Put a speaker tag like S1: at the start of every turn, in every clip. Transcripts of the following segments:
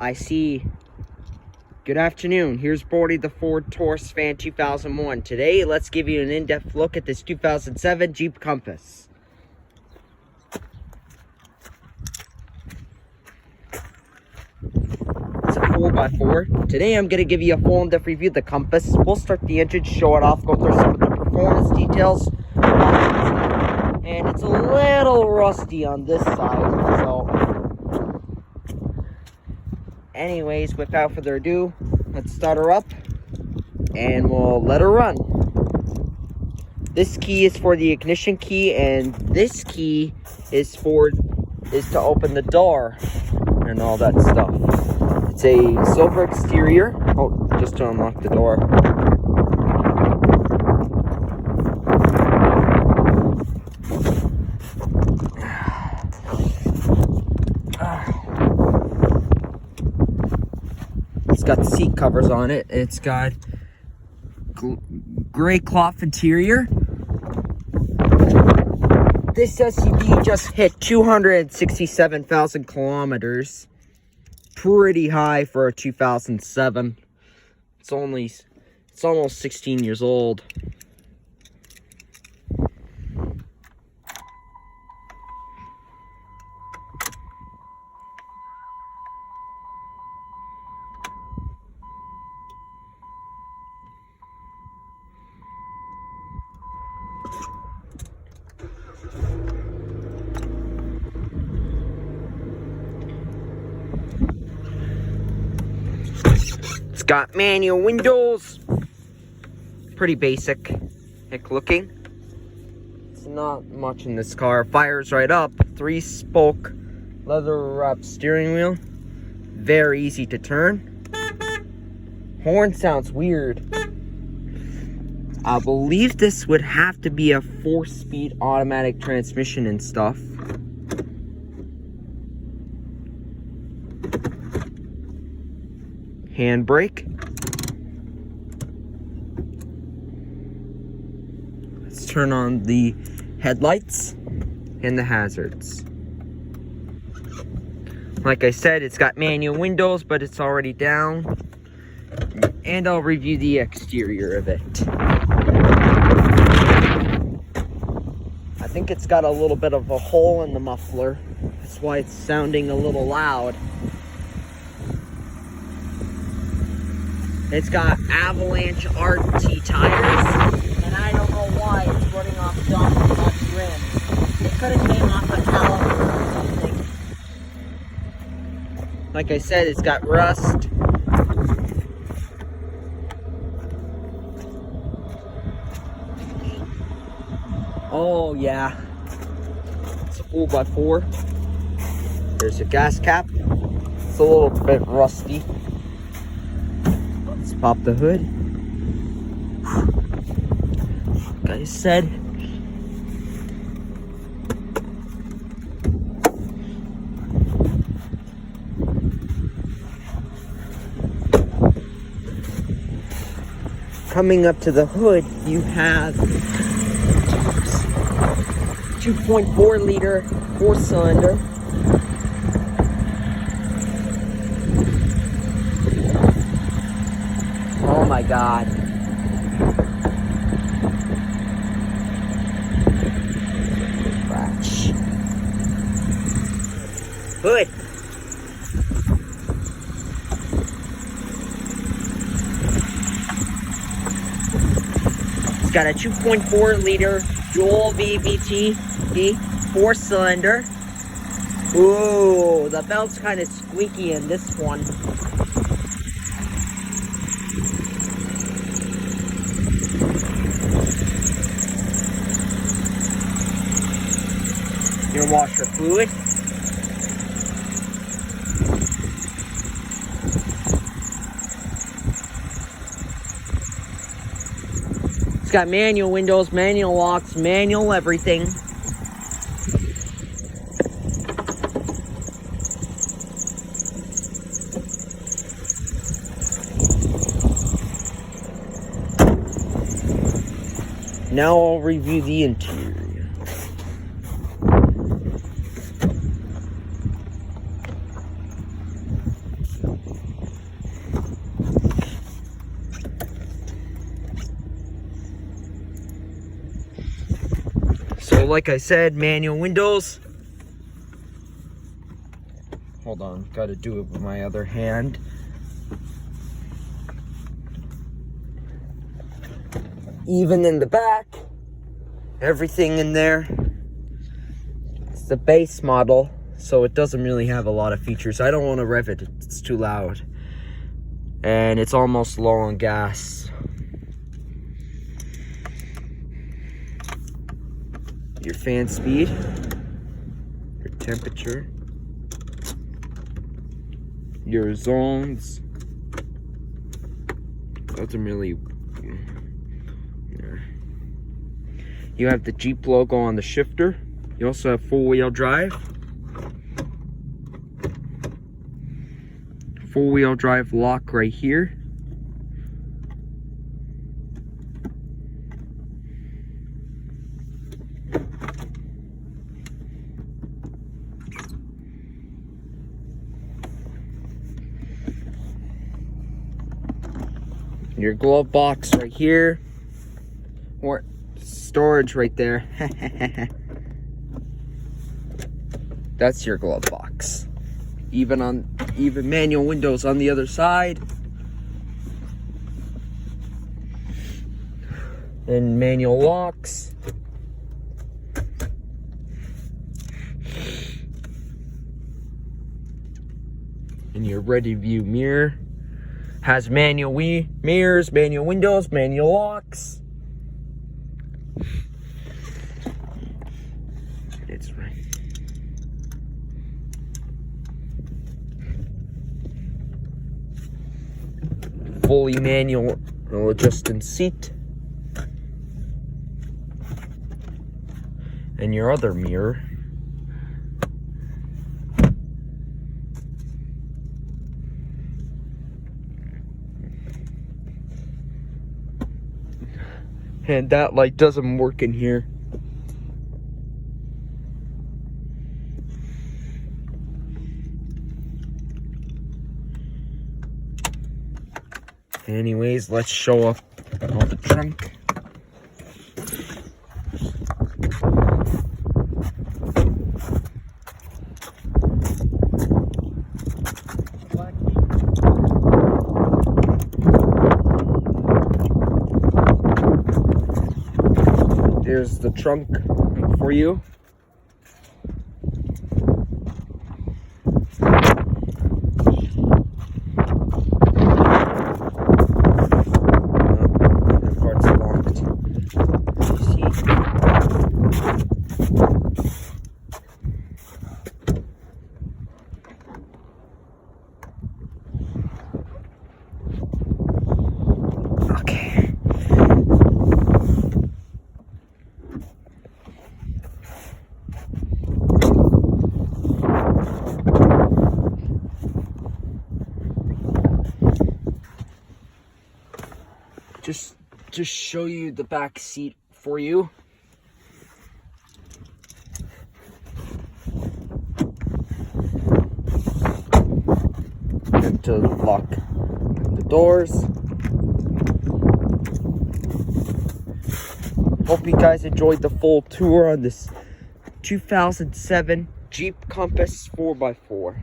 S1: I see. Good afternoon. Here's Bordy, the Ford Taurus fan 2001. Today, let's give you an in-depth look at this 2007 Jeep Compass. It's a 4x4. Today, I'm going to give you a full in-depth review of the Compass. We'll start the engine, show it off, go through some of the performance details. And it's a little rusty on this side, so... Anyways, without further ado, let's start her up and we'll let her run. This key is for the ignition key, and this key is to open the door and all that stuff. It's a silver exterior. Oh, just to unlock the door. It's got seat covers on it. It's got gray cloth interior. This SUV just hit 267,000 kilometers. Pretty high for a 2007. It's almost 16 years old. It's got manual windows. Pretty basic looking. It's not much in this car. Fires right up. 3-spoke leather wrapped steering wheel. Very easy to turn. Horn sounds weird. I believe this would have to be a 4-speed automatic transmission and stuff. Handbrake. Let's turn on the headlights and the hazards. Like I said, it's got manual windows, but it's already down. And I'll review the exterior of it. I think it's got a little bit of a hole in the muffler. That's why it's sounding a little loud. It's got Avalanche RT tires, and I don't know why it's running off Johnson Dodge rims. It could have came off a caliper or something. Like I said, it's got rust. Oh yeah, it's a 4x4. There's a gas cap. It's a little bit rusty. Let's pop the hood. Like I said, coming up to the hood, you have 2.4 liter 4-cylinder. Oh my God. Crash. Hood. It's got a 2.4 liter dual VVT 4-cylinder. Ooh, the belt's kind of squeaky in this one. Your washer fluid. It's got manual windows, manual locks, manual everything. Now I'll review the interior. So like I said, manual windows. Hold on, gotta do it with my other hand. Even in the back, everything in there. It's the base model, so it doesn't really have a lot of features. I don't want to rev it, it's too loud. And it's almost low on gas. Your fan speed, your temperature, your zones. Doesn't really. You have the Jeep logo on the shifter. You also have four-wheel drive. Four-wheel drive lock right here. Your glove box right here. Or storage right there. That's your glove box. Even manual windows on the other side. And manual locks. And your ready view mirror. Has manual mirrors, manual windows, manual locks. It's right. Fully manual adjusting seat. And your other mirror. And that light doesn't work in here. Anyways, let's show up all the trunk. There's the trunk for you. That part's locked. See? Okay. Just show you the back seat for you. And to lock the doors. Hope you guys enjoyed the full tour on this 2007 Jeep Compass 4x4.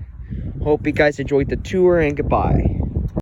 S1: Hope you guys enjoyed the tour, and goodbye.